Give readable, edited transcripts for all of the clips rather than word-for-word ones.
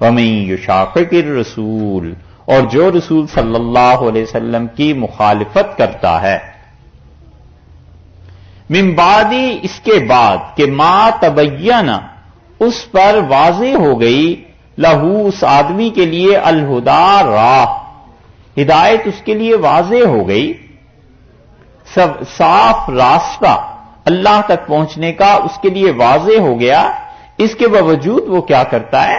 وَمَن يُشَاقِقِ الرَّسُولَ، اور جو رسول صلی اللہ علیہ وسلم کی مخالفت کرتا ہے، من بعد، اس کے بعد کہ ما تبین، اس پر واضح ہو گئی، لہو، اس آدمی کے لیے، الہدا، راہ، ہدایت اس کے لیے واضح ہو گئی، صاف راستہ اللہ تک پہنچنے کا اس کے لیے واضح ہو گیا، اس کے باوجود وہ کیا کرتا ہے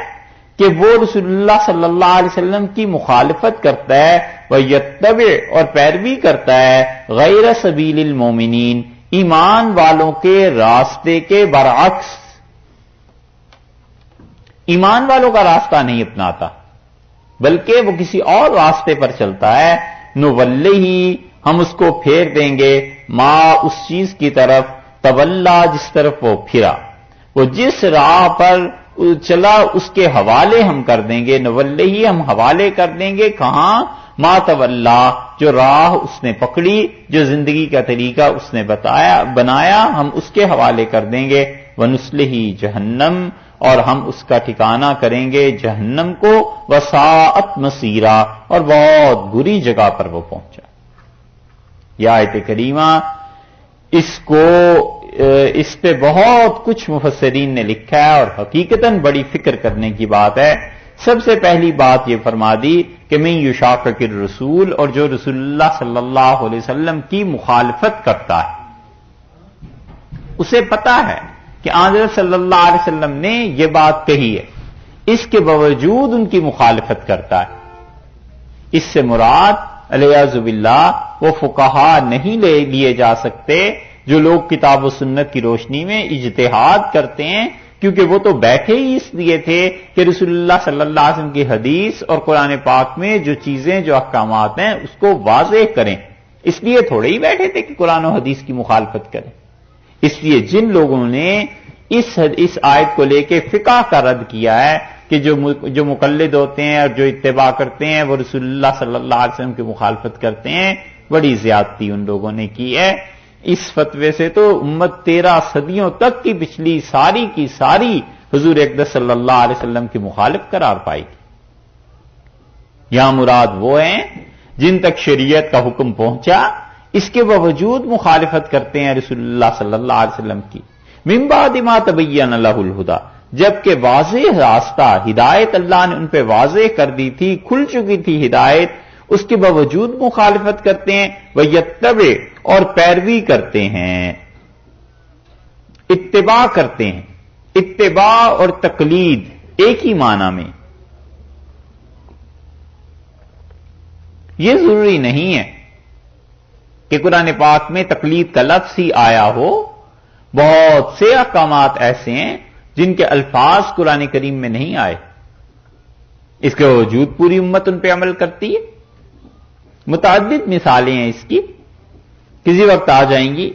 کہ وہ رسول اللہ صلی اللہ علیہ وسلم کی مخالفت کرتا ہے، وَيَتَّبِعْ، اور پیروی کرتا ہے، غیر سبیل المومنین، ایمان والوں کے راستے کے برعکس، ایمان والوں کا راستہ نہیں اپناتا بلکہ وہ کسی اور راستے پر چلتا ہے، نُوَلِّهِ، ہم اس کو پھیر دیں گے، ما، اس چیز کی طرف، تولا، جس طرف وہ پھرا، وہ جس راہ پر چلا اس کے حوالے ہم کر دیں گے، نُوَلِّهِ، ہم حوالے کر دیں گے، کہاں، ما تولا، جو راہ اس نے پکڑی، جو زندگی کا طریقہ اس نے بنایا، ہم اس کے حوالے کر دیں گے، وَنُصْلِهِ جہنم، اور ہم اس کا ٹھکانہ کریں گے جہنم کو، وَسَاءَتْ مَصِيرًا، اور بہت بری جگہ پر وہ پہنچا۔ یہ آیت کریمہ، اس پہ بہت کچھ مفسرین نے لکھا ہے اور حقیقتاً بڑی فکر کرنے کی بات ہے۔ سب سے پہلی بات یہ فرما دی کہ من یشاقق الرسول، اور جو رسول اللہ صلی اللہ علیہ وسلم کی مخالفت کرتا ہے، اسے پتا ہے کہ حضرت صلی اللہ علیہ وسلم نے یہ بات کہی ہے، اس کے باوجود ان کی مخالفت کرتا ہے۔ اس سے مراد علیاذ باللہ وہ فقہا نہیں لیے جا سکتے جو لوگ کتاب و سنت کی روشنی میں اجتہاد کرتے ہیں، کیونکہ وہ تو بیٹھے ہی اس لیے تھے کہ رسول اللہ صلی اللہ علیہ وسلم کی حدیث اور قرآن پاک میں جو چیزیں، جو احکامات ہیں، اس کو واضح کریں، اس لیے تھوڑے ہی بیٹھے تھے کہ قرآن و حدیث کی مخالفت کریں۔ اس لیے جن لوگوں نے اس آیت کو لے کے فقہ کا رد کیا ہے کہ جو مقلد ہوتے ہیں اور جو اتباع کرتے ہیں وہ رسول اللہ صلی اللہ علیہ وسلم کی مخالفت کرتے ہیں، بڑی زیادتی ان لوگوں نے کی ہے۔ اس فتوے سے تو امت 13 صدیوں تک کی پچھلی ساری کی ساری حضور اقدس صلی اللہ علیہ وسلم کی مخالف قرار پائے گی۔ یہاں مراد وہ ہیں جن تک شریعت کا حکم پہنچا، اس کے باوجود مخالفت کرتے ہیں رسول اللہ صلی اللہ علیہ وسلم کی، من بعد ما تبین لہ الہدی، جبکہ واضح راستہ، ہدایت اللہ نے ان پہ واضح کر دی تھی، کھل چکی تھی ہدایت، اس کے باوجود مخالفت کرتے ہیں، وَيَتَّبِعْ، اور پیروی کرتے ہیں، اتباع کرتے ہیں۔ اتباع اور تقلید ایک ہی معنی میں، یہ ضروری نہیں ہے کہ قرآن پاک میں تقلید کا لفظ ہی آیا ہو، بہت سے احکامات ایسے ہیں جن کے الفاظ قرآن کریم میں نہیں آئے، اس کے باوجود پوری امت ان پہ عمل کرتی ہے۔ متعدد مثالیں ہیں اس کی، کسی وقت آ جائیں گی۔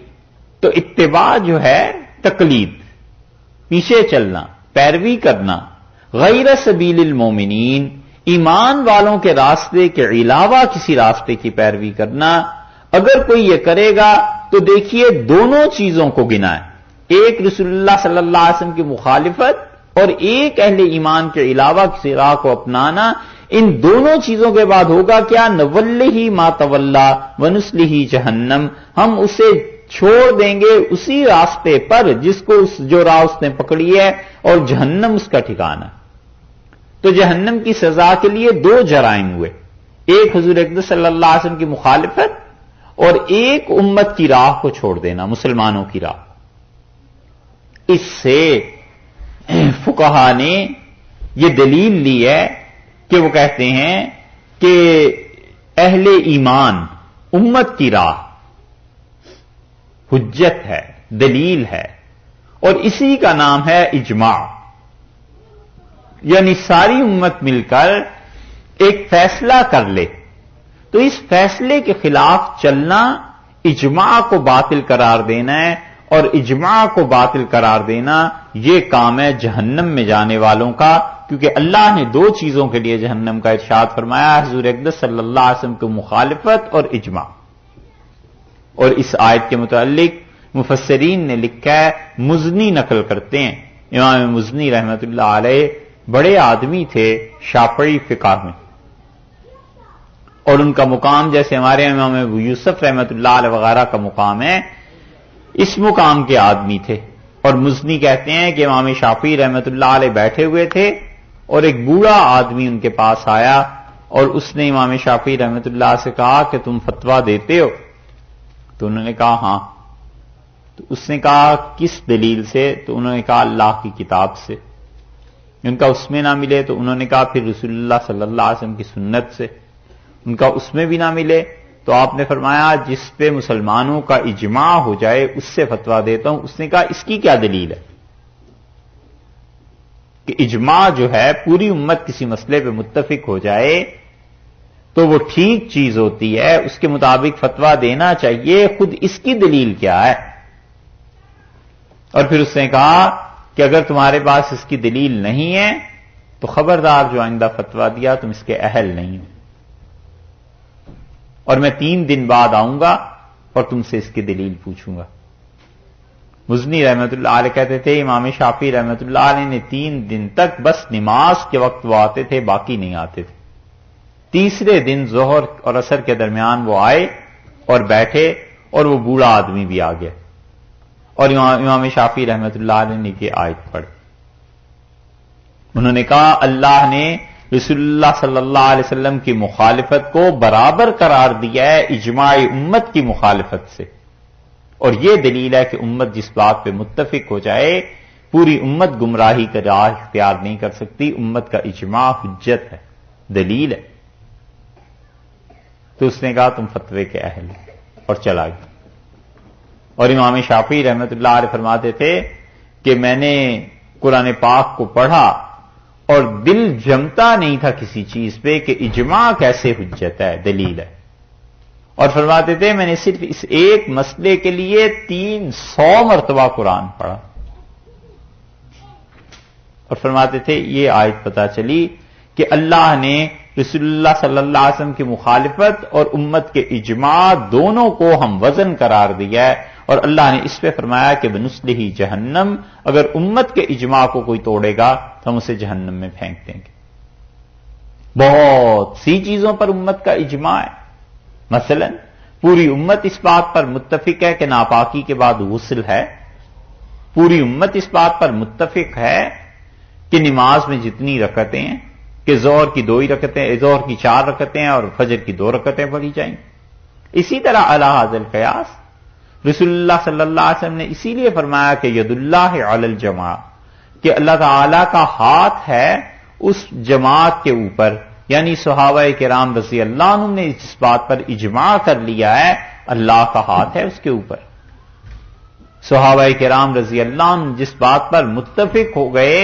تو اتباع جو ہے تقلید، پیچھے چلنا، پیروی کرنا، غیر سبیل المومنین، ایمان والوں کے راستے کے علاوہ کسی راستے کی پیروی کرنا۔ اگر کوئی یہ کرے گا تو دیکھیے دونوں چیزوں کو گنا ہے، ایک رسول اللہ صلی اللہ علیہ وسلم کی مخالفت اور ایک اہل ایمان کے علاوہ کسی راہ کو اپنانا۔ ان دونوں چیزوں کے بعد ہوگا کیا، نولہ ما تولا ونصلہ جہنم، ہم اسے چھوڑ دیں گے اسی راستے پر جس کو جو راہ اس نے پکڑی ہے، اور جہنم اس کا ٹھکانہ۔ تو جہنم کی سزا کے لیے دو جرائم ہوئے، ایک حضور اقدس صلی اللہ علیہ وسلم کی مخالفت اور ایک امت کی راہ کو چھوڑ دینا، مسلمانوں کی راہ۔ اس سے فقہا نے یہ دلیل لی ہے کہ وہ کہتے ہیں کہ اہل ایمان امت کی راہ حجت ہے، دلیل ہے، اور اسی کا نام ہے اجماع، یعنی ساری امت مل کر ایک فیصلہ کر لے تو اس فیصلے کے خلاف چلنا اجماع کو باطل قرار دینا ہے، اور اجماع کو باطل قرار دینا یہ کام ہے جہنم میں جانے والوں کا، کیونکہ اللہ نے دو چیزوں کے لیے جہنم کا ارشاد فرمایا، حضور اقدس صلی اللہ علیہ وسلم کی مخالفت اور اجماع۔ اور اس آیت کے متعلق مفسرین نے لکھا ہے، مزنی نقل کرتے ہیں، امام مزنی رحمۃ اللہ علیہ بڑے آدمی تھے شافعی فقہ میں، اور ان کا مقام جیسے ہمارے امام ابو یوسف رحمۃ اللہ علیہ وغیرہ کا مقام ہے، اس مقام کے آدمی تھے۔ اور مزنی کہتے ہیں کہ امام شافعی رحمۃ اللہ علیہ بیٹھے ہوئے تھے اور ایک بوڑھا آدمی ان کے پاس آیا اور اس نے امام شافعی رحمۃ اللہ سے کہا کہ تم فتویٰ دیتے ہو؟ تو انہوں نے کہا ہاں۔ تو اس نے کہا کس دلیل سے؟ تو انہوں نے کہا اللہ کی کتاب سے۔ ان کا اس میں نہ ملے تو انہوں نے کہا پھر رسول اللہ صلی اللہ علیہ وسلم کی سنت سے۔ ان کا اس میں بھی نہ ملے تو آپ نے فرمایا جس پہ مسلمانوں کا اجماع ہو جائے اس سے فتویٰ دیتا ہوں۔ اس نے کہا اس کی کیا دلیل ہے کہ اجماع جو ہے پوری امت کسی مسئلے پہ متفق ہو جائے تو وہ ٹھیک چیز ہوتی ہے، اس کے مطابق فتویٰ دینا چاہیے، خود اس کی دلیل کیا ہے؟ اور پھر اس نے کہا کہ اگر تمہارے پاس اس کی دلیل نہیں ہے تو خبردار جو آئندہ فتویٰ دیا تم اس کے اہل نہیں ہو، اور میں 3 دن بعد آؤں گا اور تم سے اس کی دلیل پوچھوں گا۔ مزنی رحمت اللہ علیہ کہتے تھے امام شافعی رحمت اللہ علیہ نے 3 دن تک بس نماز کے وقت وہ آتے تھے، باقی نہیں آتے تھے۔ تیسرے دن ظہر اور عصر کے درمیان وہ آئے اور بیٹھے اور وہ بوڑھا آدمی بھی آ گیا، اور امام شافعی رحمت اللہ علیہ نے یہ آیت پڑھی۔ انہوں نے کہا اللہ نے رسول اللہ صلی اللہ علیہ وسلم کی مخالفت کو برابر قرار دیا ہے اجماع امت کی مخالفت سے، اور یہ دلیل ہے کہ امت جس بات پہ متفق ہو جائے پوری امت گمراہی کا راہ اختیار نہیں کر سکتی، امت کا اجماع حجت ہے، دلیل ہے۔ تو اس نے کہا تم فتوے کے اہل ہو، اور چلا گیا۔ اور امام شافعی رحمت اللہ علیہ فرماتے تھے کہ میں نے قرآن پاک کو پڑھا اور دل جمتا نہیں تھا کسی چیز پہ کہ اجماع کیسے حجت ہے، دلیل ہے، اور فرماتے تھے میں نے صرف اس ایک مسئلے کے لیے 300 مرتبہ قرآن پڑھا، اور فرماتے تھے یہ آیت پتہ چلی کہ اللہ نے رسول اللہ صلی اللہ علیہ وسلم کی مخالفت اور امت کے اجماع دونوں کو ہم وزن قرار دیا ہے، اور اللہ نے اس پہ فرمایا کہ بنسلہ جہنم، اگر امت کے اجماع کو کوئی توڑے گا تو ہم اسے جہنم میں پھینک دیں گے۔ بہت سی چیزوں پر امت کا اجماع ہے، مثلا پوری امت اس بات پر متفق ہے کہ ناپاکی کے بعد غسل ہے، پوری امت اس بات پر متفق ہے کہ نماز میں جتنی رکعتیں ہیں کہ ظہر کی 2 رکعتیں، ظہر کی 4 رکعتیں اور فجر کی 2 رکعتیں پڑھی جائیں۔ اسی طرح علی ھذا القیاس رسول اللہ صلی اللہ علیہ وسلم نے اسی لیے فرمایا کہ ید اللہ علی الجماع، کہ اللہ تعالی کا ہاتھ ہے اس جماعت کے اوپر، یعنی صحابہ کرام رضی اللہ عنہ نے اس بات پر اجماع کر لیا ہے اللہ کا ہاتھ ہے اس کے اوپر۔ صحابہ کرام رضی اللہ عنہ جس بات پر متفق ہو گئے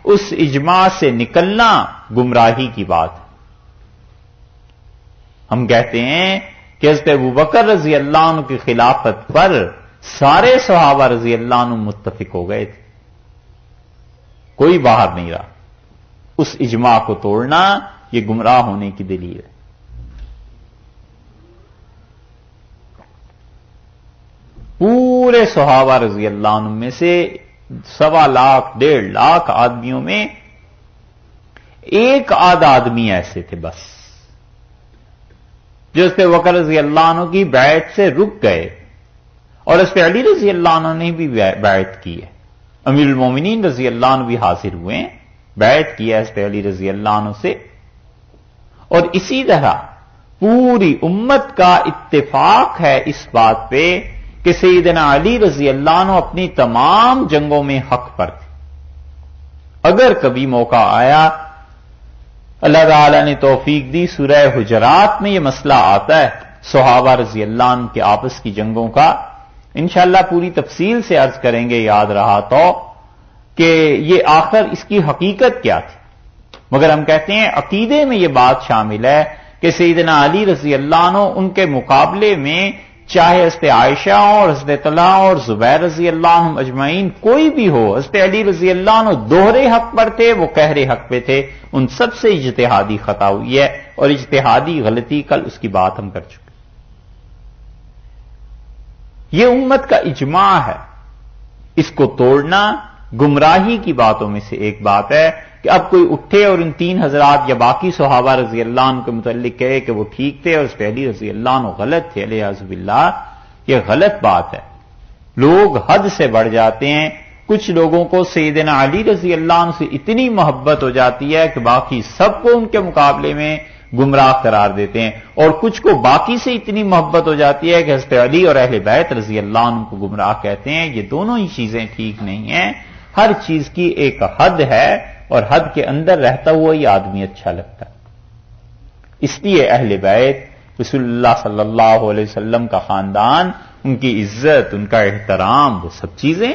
اس اجماع سے نکلنا گمراہی کی بات ہے۔ ہم کہتے ہیں کہ حضرت ابوبکر رضی اللہ عنہ کی خلافت پر سارے صحابہ رضی اللہ عنہ متفق ہو گئے تھے، کوئی باہر نہیں رہا۔ اس اجماع کو توڑنا یہ گمراہ ہونے کی دلیل ہے۔ پورے صحابہ رضی اللہ عنہ میں سے 1.25 لاکھ 1.5 لاکھ آدمیوں میں ایک آدھ آدمی ایسے تھے بس جو حضرت ابوبکر رضی اللہ عنہ کی بیعت سے رک گئے، اور حضرت علی رضی اللہ عنہ نے بھی بیعت کی ہے، امیر المومنین رضی اللہ عنہ بھی حاضر ہوئے ہیں، بیعت کی ہے حضرت علی رضی اللہ عنہ سے۔ اور اسی طرح پوری امت کا اتفاق ہے اس بات پہ کہ سیدنا علی رضی اللہ عنہ اپنی تمام جنگوں میں حق پر تھے۔ اگر کبھی موقع آیا، اللہ تعالی نے توفیق دی، سورہ حجرات میں یہ مسئلہ آتا ہے صحابہ رضی اللہ عنہ کے آپس کی جنگوں کا، انشاءاللہ پوری تفصیل سے عرض کریں گے یاد رہا تو کہ یہ آخر اس کی حقیقت کیا تھی، مگر ہم کہتے ہیں عقیدے میں یہ بات شامل ہے کہ سیدنا علی رضی اللہ عنہ ان کے مقابلے میں چاہے حضرت عائشہ اور حضرت طلحہ اور زبیر رضی اللہ عنہ اجمعین کوئی بھی ہو، حضرت علی رضی اللہ عنہ دوہرے حق پر تھے، وہ قہر حق پہ تھے، ان سب سے اجتہادی خطا ہوئی ہے، اور اجتہادی غلطی کل اس کی بات ہم کر چکے۔ یہ امت کا اجماع ہے، اس کو توڑنا گمراہی کی باتوں میں سے ایک بات ہے کہ کہ اب کوئی اٹھے اور ان 3 حضرات یا باقی صحابہ رضی اللہ عنہ کے متعلق کہے کہ وہ ٹھیک تھے اور اس پہ علی رضی اللہ عنہ غلط تھے، علیہ باللہ، یہ غلط بات ہے۔ لوگ حد سے بڑھ جاتے ہیں۔ کچھ لوگوں کو سیدنا علی رضی اللہ عنہ سے اتنی محبت ہو جاتی ہے کہ باقی سب کو ان کے مقابلے میں گمراہ قرار دیتے ہیں، اور کچھ کو باقی سے اتنی محبت ہو جاتی ہے کہ حضرت علی اور اہل بیت رضی اللہ عنہ کو گمراہ کہتے ہیں۔ یہ دونوں ہی چیزیں ٹھیک نہیں ہیں۔ ہر چیز کی ایک حد ہے، اور حد کے اندر رہتا ہوا یہ آدمی اچھا لگتا ہے۔ اس لیے اہل بیت، رسول اللہ صلی اللہ علیہ وسلم کا خاندان، ان کی عزت، ان کا احترام، وہ سب چیزیں،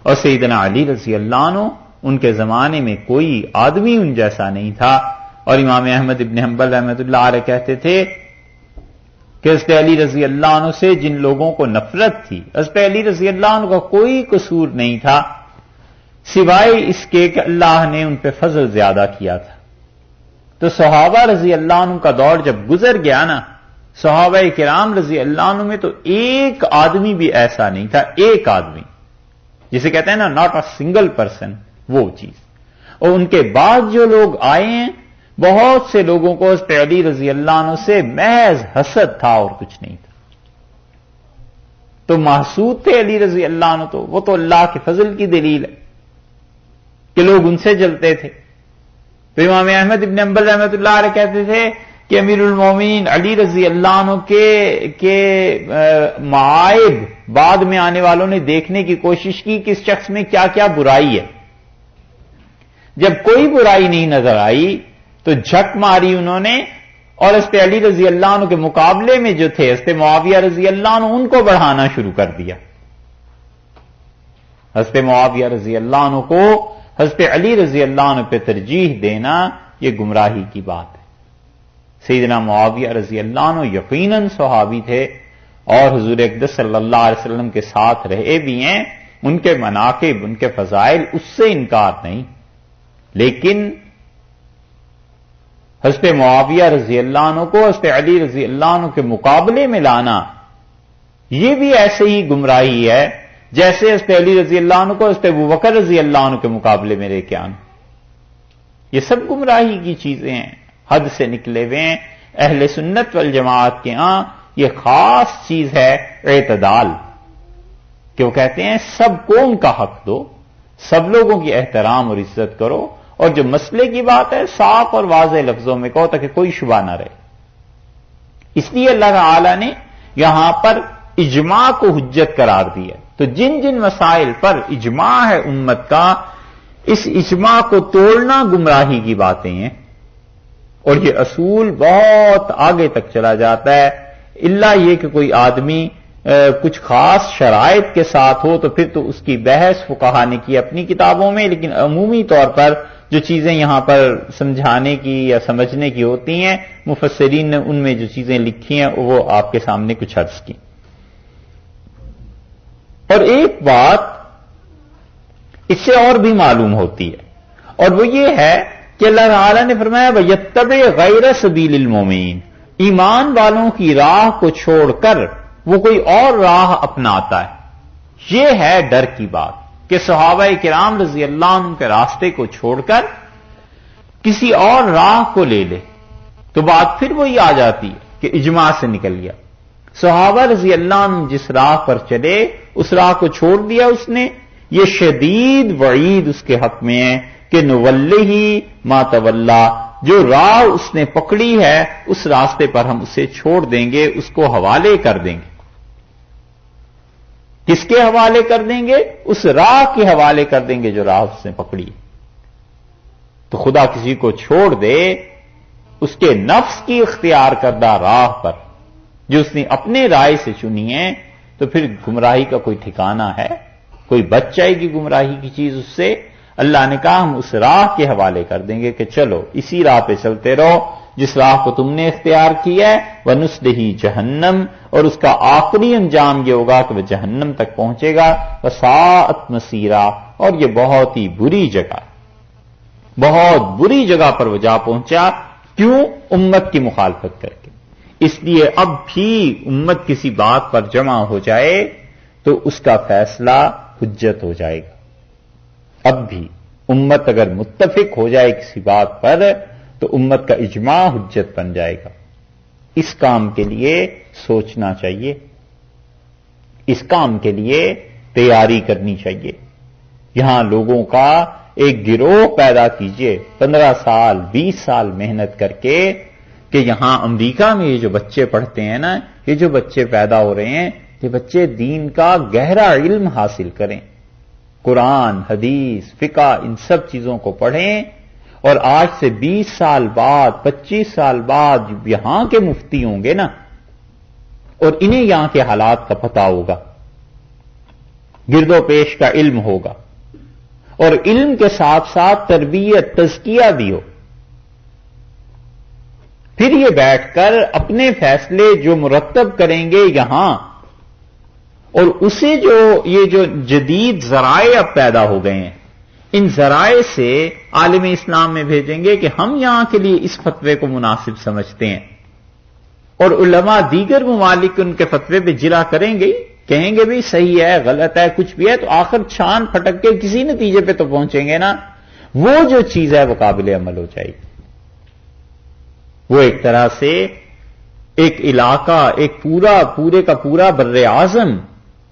اور سیدنا علی رضی اللہ عنہ، ان کے زمانے میں کوئی آدمی ان جیسا نہیں تھا۔ اور امام احمد ابن حنبل رحمۃ اللہ علیہ کہتے تھے کہ حضرت علی رضی اللہ عنہ سے جن لوگوں کو نفرت تھی، حضرت علی رضی اللہ عنہ کا کوئی قصور نہیں تھا سوائے اس کے کہ اللہ نے ان پہ فضل زیادہ کیا تھا۔ تو صحابہ رضی اللہ عنہ کا دور جب گزر گیا نا، صحابہ کرام رضی اللہ عنہ میں تو ایک آدمی بھی ایسا نہیں تھا، ایک آدمی جسے کہتے ہیں نا ناٹ اے سنگل پرسن، وہ چیز۔ اور ان کے بعد جو لوگ آئے ہیں، بہت سے لوگوں کو حضرت علی رضی اللہ عنہ سے محض حسد تھا اور کچھ نہیں تھا۔ تو محسود تھے علی رضی اللہ عنہ، تو وہ تو اللہ کے فضل کی دلیل ہے کہ لوگ ان سے جلتے تھے۔ تو امام احمد ابن حنبل رحمۃ اللہ علیہ کہتے تھے کہ امیر المومنین علی رضی اللہ عنہ کے معائب بعد میں آنے والوں نے دیکھنے کی کوشش کی کہ اس شخص میں کیا کیا برائی ہے۔ جب کوئی برائی نہیں نظر آئی تو جھک ماری انہوں نے، اور حضرت علی رضی اللہ عنہ کے مقابلے میں جو تھے حضرت معاویہ رضی اللہ عنہ، ان کو بڑھانا شروع کر دیا۔ حضرت معاویہ رضی اللہ عنہ کو حضرت علی رضی اللہ عنہ پہ ترجیح دینا یہ گمراہی کی بات ہے۔ سیدنا معاویہ رضی اللہ عنہ یقیناً صحابی تھے اور حضور اقدس صلی اللہ علیہ وسلم کے ساتھ رہے بھی ہیں، ان کے مناقب، ان کے فضائل، اس سے انکار نہیں، لیکن حضرت معاویہ رضی اللہ عنہ کو حضرت علی رضی اللہ عنہ کے مقابلے میں لانا یہ بھی ایسے ہی گمراہی ہے جیسے حضرت علی رضی اللہ عنہ کو حضرت ابوبکر رضی اللہ عنہ کے مقابلے میں لے کے آنا۔ یہ سب گمراہی کی چیزیں ہیں، حد سے نکلے ہوئے ہیں۔ اہل سنت والجماعت کے ہاں یہ خاص چیز ہے اعتدال، کہ وہ کہتے ہیں سب کو ان کا حق دو، سب لوگوں کی احترام اور عزت کرو، اور جو مسئلے کی بات ہے صاف اور واضح لفظوں میں کہو تاکہ کوئی شبہ نہ رہے۔ اس لیے اللہ تعالی نے یہاں پر اجماع کو حجت قرار دیا۔ تو جن جن مسائل پر اجماع ہے امت کا، اس اجماع کو توڑنا گمراہی کی باتیں ہیں، اور یہ اصول بہت آگے تک چلا جاتا ہے، الا یہ کہ کوئی آدمی کچھ خاص شرائط کے ساتھ ہو تو پھر تو اس کی بحث فقہا نے کی اپنی کتابوں میں، لیکن عمومی طور پر جو چیزیں یہاں پر سمجھانے کی یا سمجھنے کی ہوتی ہیں، مفسرین نے ان میں جو چیزیں لکھی ہیں وہ آپ کے سامنے کچھ عرض کی۔ اور ایک بات اس سے اور بھی معلوم ہوتی ہے، اور وہ یہ ہے کہ اللہ تعالی نے فرمایا وَيَتَّبِعْ غَيْرَ سَبِيلِ الْمُؤْمِنِينَ، ایمان والوں کی راہ کو چھوڑ کر وہ کوئی اور راہ اپناتا ہے۔ یہ ہے ڈر کی بات کہ صحابہ کرام رضی اللہ عنہ کے راستے کو چھوڑ کر کسی اور راہ کو لے لے، تو بات پھر وہی آ جاتی ہے کہ اجماع سے نکل گیا۔ صحابہ رضی اللہ عنہ جس راہ پر چلے اس راہ کو چھوڑ دیا اس نے، یہ شدید وعید اس کے حق میں ہے کہ نولہ ما تولا، جو راہ اس نے پکڑی ہے اس راستے پر ہم اسے چھوڑ دیں گے، اس کو حوالے کر دیں گے۔ کس کے حوالے کر دیں گے؟ اس راہ کے حوالے کر دیں گے جو راہ اس نے پکڑی۔ تو خدا کسی کو چھوڑ دے اس کے نفس کی اختیار کردہ راہ پر جو اس نے اپنے رائے سے چنی ہے، تو پھر گمراہی کا کوئی ٹھکانہ ہے؟ کوئی بچ جائے گی گمراہی کی چیز اس سے؟ اللہ نے کہا ہم اس راہ کے حوالے کر دیں گے کہ چلو اسی راہ پہ چلتے رہو جس راہ کو تم نے اختیار کیا ہے، وَنُصْلِهِ جہنم، اور اس کا آخری انجام یہ ہوگا کہ وہ جہنم تک پہنچے گا، وَسَاءَتْ مَصِيرًا، اور یہ بہت ہی بری جگہ، بہت بری جگہ پر وہ جا پہنچا۔ کیوں؟ امت کی مخالفت کر کے۔ اس لیے اب بھی امت کسی بات پر جمع ہو جائے تو اس کا فیصلہ حجت ہو جائے گا۔ اب بھی امت اگر متفق ہو جائے کسی بات پر تو امت کا اجماع حجت بن جائے گا. اس کام کے لیے سوچنا چاہیے، اس کام کے لیے تیاری کرنی چاہیے. یہاں لوگوں کا ایک گروہ پیدا کیجئے 15 سال 20 سال محنت کر کے کہ یہاں امریکہ میں یہ جو بچے پڑھتے ہیں نا، یہ جو بچے پیدا ہو رہے ہیں، یہ بچے دین کا گہرا علم حاصل کریں، قرآن حدیث فقہ ان سب چیزوں کو پڑھیں، اور آج سے 20 سال بعد 25 سال بعد یہاں کے مفتی ہوں گے نا، اور انہیں یہاں کے حالات کا پتہ ہوگا، گرد و پیش کا علم ہوگا، اور علم کے ساتھ ساتھ تربیت تزکیہ بھی ہو. پھر یہ بیٹھ کر اپنے فیصلے جو مرتب کریں گے یہاں، اور اسے جو یہ جو جدید ذرائع اب پیدا ہو گئے ہیں، ان ذرائع سے عالم اسلام میں بھیجیں گے کہ ہم یہاں کے لیے اس فتوے کو مناسب سمجھتے ہیں، اور علماء دیگر ممالک ان کے فتوے پہ جرا کریں گے، کہیں گے بھی صحیح ہے غلط ہے کچھ بھی ہے، تو آخر چھان پھٹک کے کسی نتیجے پہ تو پہنچیں گے نا. وہ جو چیز ہے وہ قابل عمل ہو جائے گی. وہ ایک طرح سے ایک علاقہ، ایک پورے کا پورا بر اعظم،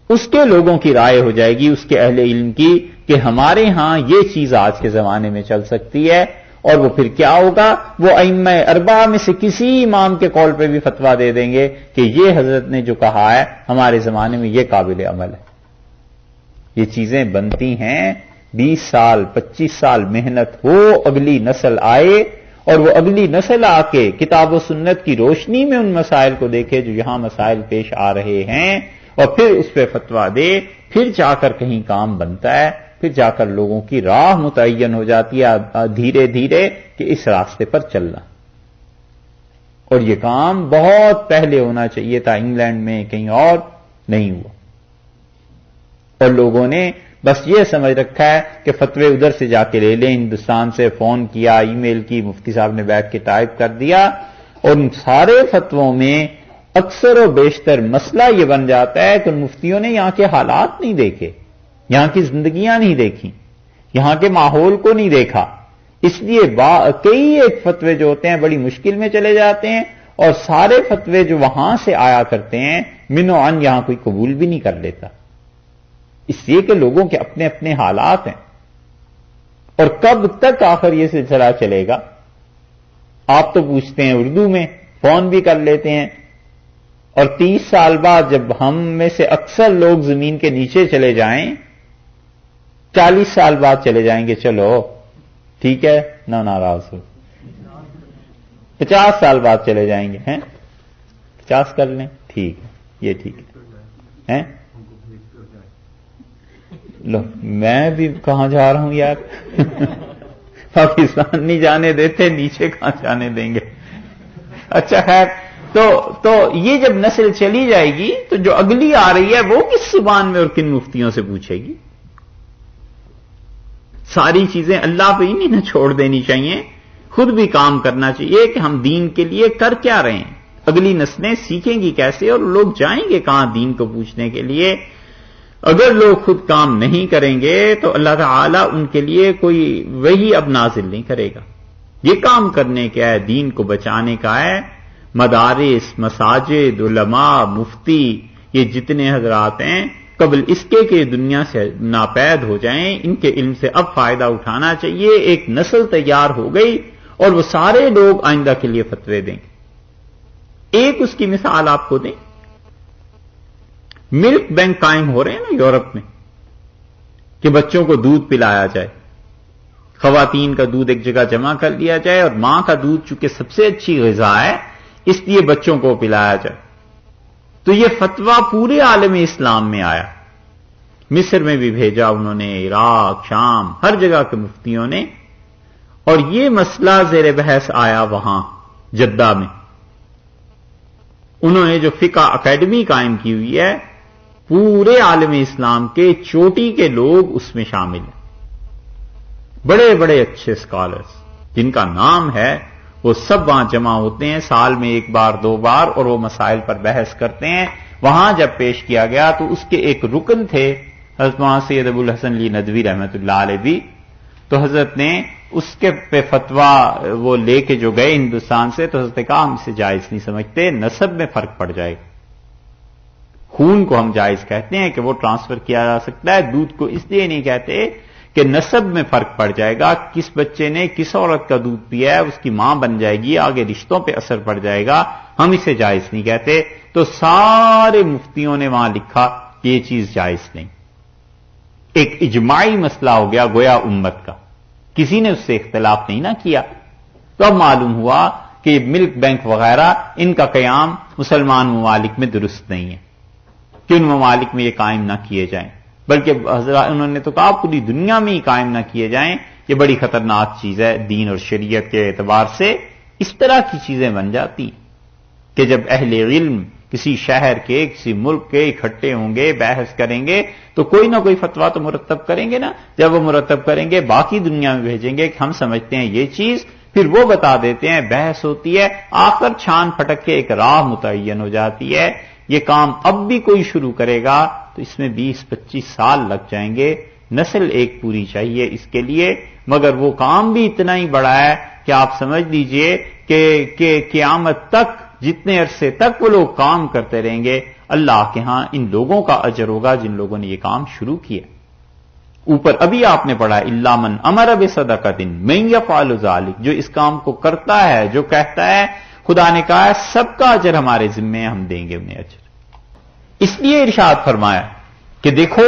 اس کے لوگوں کی رائے ہو جائے گی، اس کے اہل علم کی، کہ ہمارے ہاں یہ چیز آج کے زمانے میں چل سکتی ہے. اور وہ پھر کیا ہوگا، وہ ائمہ اربعہ میں سے کسی امام کے قول پہ بھی فتویٰ دے دیں گے کہ یہ حضرت نے جو کہا ہے ہمارے زمانے میں یہ قابل عمل ہے. یہ چیزیں بنتی ہیں، 20 سال 25 سال محنت ہو، اگلی نسل آئے، اور وہ اگلی نسل آ کے کتاب و سنت کی روشنی میں ان مسائل کو دیکھے جو یہاں مسائل پیش آ رہے ہیں، اور پھر اس پہ فتویٰ دے، پھر جا کر کہیں کام بنتا ہے، پھر جا کر لوگوں کی راہ متعین ہو جاتی ہے دھیرے دھیرے کہ اس راستے پر چلنا. اور یہ کام بہت پہلے ہونا چاہیے تھا، انگلینڈ میں کہیں اور نہیں ہوا، اور لوگوں نے بس یہ سمجھ رکھا ہے کہ فتوے ادھر سے جا کے لے لیں، ہندوستان سے فون کیا، ای میل کی، مفتی صاحب نے بیٹھ کے ٹائپ کر دیا، اور ان سارے فتووں میں اکثر و بیشتر مسئلہ یہ بن جاتا ہے کہ ان مفتیوں نے یہاں کے حالات نہیں دیکھے، یہاں کی زندگیاں نہیں دیکھی، یہاں کے ماحول کو نہیں دیکھا. اس لیے کئی ایک فتوے جو ہوتے ہیں بڑی مشکل میں چلے جاتے ہیں، اور سارے فتوے جو وہاں سے آیا کرتے ہیں من و عن یہاں کوئی قبول بھی نہیں کر لیتا، اس لیے کہ لوگوں کے اپنے اپنے حالات ہیں. اور کب تک آخر یہ سلسلہ چلے گا؟ آپ تو پوچھتے ہیں اردو میں، فون بھی کر لیتے ہیں، اور 30 سال بعد جب ہم میں سے اکثر لوگ زمین کے نیچے چلے جائیں، 40 سال بعد چلے جائیں گے، چلو ٹھیک ہے نہ ناراض ہو، 50 سال بعد چلے جائیں گے، ہیں 50 کر لیں، ٹھیک ہے یہ ٹھیک ہے. لو میں بھی کہاں جا رہا ہوں یار پاکستان نہیں جانے دیتے، نیچے کہاں جانے دیں گے. اچھا خیر، تو یہ جب نسل چلی جائے گی تو جو اگلی آ رہی ہے وہ کس زبان میں اور کن مفتیوں سے پوچھے گی؟ ساری چیزیں اللہ پہ ہی نہیں نہ چھوڑ دینی چاہیے، خود بھی کام کرنا چاہیے کہ ہم دین کے لیے کر کیا رہے ہیں، اگلی نسلیں سیکھیں گی کیسے، اور لوگ جائیں گے کہاں دین کو پوچھنے کے لیے. اگر لوگ خود کام نہیں کریں گے تو اللہ تعالیٰ ان کے لیے کوئی وحی اب نازل نہیں کرے گا. یہ کام کرنے کا ہے، دین کو بچانے کا ہے. مدارس، مساجد، علماء، مفتی، یہ جتنے حضرات ہیں قبل اس کے دنیا سے ناپید ہو جائیں، ان کے علم سے اب فائدہ اٹھانا چاہیے. ایک نسل تیار ہو گئی اور وہ سارے لوگ آئندہ کے لیے فتوے دیں گے. ایک اس کی مثال آپ کو دیں، ملک بینک قائم ہو رہے ہیں نا یورپ میں، کہ بچوں کو دودھ پلایا جائے، خواتین کا دودھ ایک جگہ جمع کر لیا جائے، اور ماں کا دودھ چونکہ سب سے اچھی غذا ہے اس لیے بچوں کو پلایا جائے. تو یہ فتویٰ پورے عالم اسلام میں آیا، مصر میں بھی بھیجا انہوں نے، عراق، شام، ہر جگہ کے مفتیوں نے، اور یہ مسئلہ زیر بحث آیا وہاں جدہ میں. انہوں نے جو فقہ اکیڈمی قائم کی ہوئی ہے، پورے عالم اسلام کے چوٹی کے لوگ اس میں شامل ہیں، بڑے بڑے اچھے اسکالرز جن کا نام ہے، وہ سب وہاں جمع ہوتے ہیں سال میں ایک بار 2 بار، اور وہ مسائل پر بحث کرتے ہیں. وہاں جب پیش کیا گیا تو اس کے ایک رکن تھے حضرت مولانا سید ابو الحسن علی ندوی رحمۃ اللہ علیہ بھی، تو حضرت نے اس کے پہ فتوا وہ لے کے جو گئے ہندوستان سے، تو حضرت نے کہا ہم اسے جائز نہیں سمجھتے، نسب میں فرق پڑ جائے گا۔ خون کو ہم جائز کہتے ہیں کہ وہ ٹرانسفر کیا جا سکتا ہے، دودھ کو اس لیے نہیں کہتے کہ نسب میں فرق پڑ جائے گا، کس بچے نے کس عورت کا دودھ پیا ہے اس کی ماں بن جائے گی، آگے رشتوں پہ اثر پڑ جائے گا، ہم اسے جائز نہیں کہتے۔ تو سارے مفتیوں نے وہاں لکھا کہ یہ چیز جائز نہیں، ایک اجماعی مسئلہ ہو گیا گویا امت کا، کسی نے اس سے اختلاف نہیں نہ کیا۔ تو اب معلوم ہوا کہ ملک بینک وغیرہ ان کا قیام مسلمان ممالک میں درست نہیں ہے کہ ان ممالک میں یہ قائم نہ کیے جائیں، بلکہ حضرات انہوں نے تو کہا پوری دنیا میں ہی قائم نہ کیے جائیں، یہ بڑی خطرناک چیز ہے دین اور شریعت کے اعتبار سے۔ اس طرح کی چیزیں بن جاتی کہ جب اہل علم کسی شہر کے کسی ملک کے اکٹھے ہوں گے، بحث کریں گے، تو کوئی نہ کوئی فتویٰ تو مرتب کریں گے نا، جب وہ مرتب کریں گے باقی دنیا میں بھیجیں گے کہ ہم سمجھتے ہیں یہ چیز، پھر وہ بتا دیتے ہیں، بحث ہوتی ہے، آخر چھان پھٹک کے ایک راہ متعین ہو جاتی ہے۔ یہ کام اب بھی کوئی شروع کرے گا تو اس میں 20-25 سال لگ جائیں گے، نسل ایک پوری چاہیے اس کے لیے، مگر وہ کام بھی اتنا ہی بڑا ہے کہ آپ سمجھ لیجئے کہ قیامت تک جتنے عرصے تک وہ لوگ کام کرتے رہیں گے، اللہ کے ہاں ان لوگوں کا اجر ہوگا جن لوگوں نے یہ کام شروع کیا۔ اوپر ابھی آپ نے پڑھا الا من امر بصدقۃ من یفعل ذلک، جو اس کام کو کرتا ہے، جو کہتا ہے، خدا نے کہا ہے سب کا اجر ہمارے ذمے ہے، ہم دیں گے انہیں اجر۔ اس لیے ارشاد فرمایا کہ دیکھو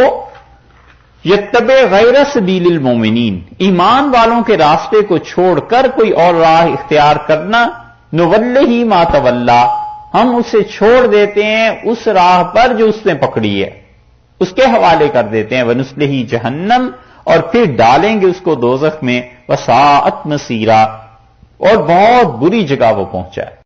یتبع غیر سبیل المومنین، ایمان والوں کے راستے کو چھوڑ کر کوئی اور راہ اختیار کرنا، نولہ ما تولا، ہم اسے چھوڑ دیتے ہیں اس راہ پر جو اس نے پکڑی ہے، اس کے حوالے کر دیتے ہیں، ونصلہ جہنم، اور پھر ڈالیں گے اس کو دوزخ میں، وساءت مصیرا، اور بہت بری جگہ وہ پہنچا ہے۔